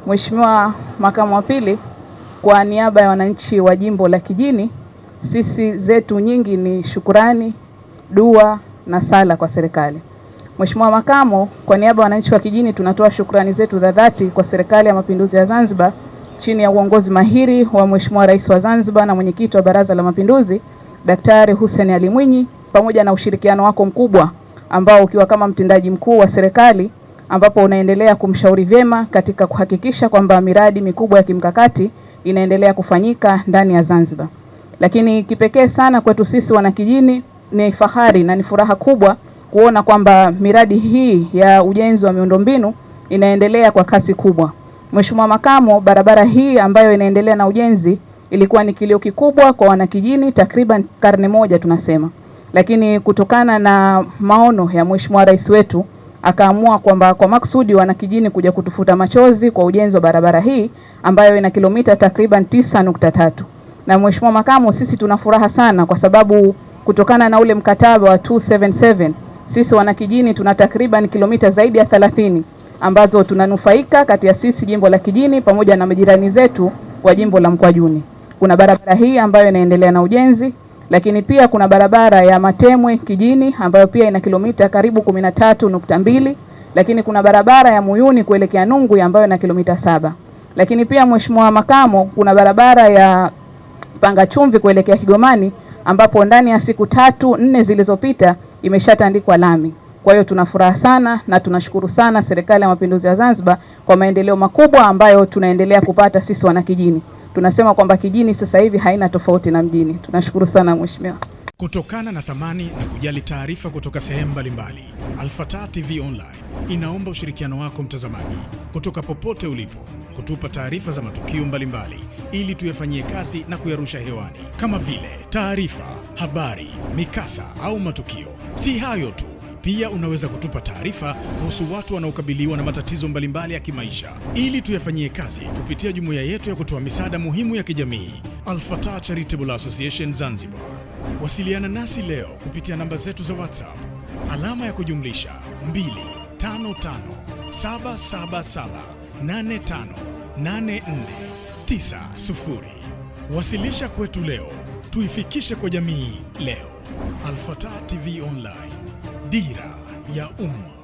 Mheshimiwa Makamu wa Pili, kwa niaba ya wananchi wa Jimbo la Kijini, sisi zetu nyingi ni shukurani, dua na sala kwa serikali. Mheshimiwa Makamu, kwa niaba ya wananchi wa Kijini tunatoa shukrani zetu za dhati kwa Serikali ya Mapinduzi ya Zanzibar chini ya uongozi mahiri wa Mheshimiwa Rais wa Zanzibar na Mwenyekiti wa Baraza la Mapinduzi Daktari Hussein Ali Mwinyi, pamoja na ushirikiano wako mkubwa ambao ukiwa kama mtendaji mkuu wa serikali, ambapo unaendelea kumshauri vyema katika kuhakikisha kwamba miradi mikubwa ya kimkakati inaendelea kufanyika ndani ya Zanzibar. Lakini kipekee sana kwetu sisi wanakijini ni fahari na ni furaha kubwa kuona kwamba miradi hii ya ujenzi wa miundombinu inaendelea kwa kasi kubwa. Mheshimiwa Makamo, barabara hii ambayo inaendelea na ujenzi ilikuwa ni kilio kikubwa kwa wanakijini takriban karne moja tunasema. Lakini kutokana na maono ya Mheshimiwa Rais wetu akaamua kwamba kwa maksudi wanakijini kuja kutufuta machozi kwa ujenzi wa barabara hii ambayo ina kilomita takriban 9.3. Na Mheshimiwa Makamu, sisi tuna furaha sana kwa sababu kutokana na ule mkataba wa 277 sisi wanakijini tuna takriban kilomita zaidi ya 30 ambazo tunanufaika kati ya sisi Jimbo la Kijini pamoja na majirani zetu wa Jimbo la Mkwajuni. Kuna barabara hii ambayo inaendelea na ujenzi, lakini pia kuna barabara ya Matemwe Kijini ambayo pia ina kilomita karibu 13.2, lakini kuna barabara ya Muyuni kuelekea Nungwi ambayo ina kilomita 7. Lakini pia Mheshimiwa Makamo, kuna barabara ya Panga Chumvi kuelekea Kigomani ambapo ndani ya siku 3-4 zilizopita imeshatandikwa lami. Kwa hiyo tunafuraha sana na tunashukuru sana Serikali ya Mapinduzi ya Zanzibar kwa maendeleo makubwa ambayo tunaendelea kupata sisi wanakijini. Tunasema kwamba Kijini sasa hivi haina tofauti na mjini. Tunashukuru sana Mheshimiwa. Kutokana na thamani na kujali taarifa kutoka sehemu mbalimbali, Al-Fatah TV Online inaomba ushirikiano wako mtazamaji, kutoka popote ulipo, kutupa taarifa za matukio mbalimbali ili tuyafanyie kazi na kuyarusha hewani, kama vile taarifa, habari, mikasa au matukio. Si hayo tu, pia unaweza kutupa taarifa kuhusu watu wanaokabiliwa na matatizo mbalimbali ya kimaisha ili tuyafanyie kazi kupitia jumuiya yetu ya kutoa misaada muhimu ya kijamii, Al-Fatah Charitable Association Zanzibar. Wasiliana nasi leo kupitia namba zetu za WhatsApp alama ya kujumlisha 25577785849. Wasilisha kwetu leo, tuifikishe kwa jamii leo. Al-Fatah TV Online, dira ya umma.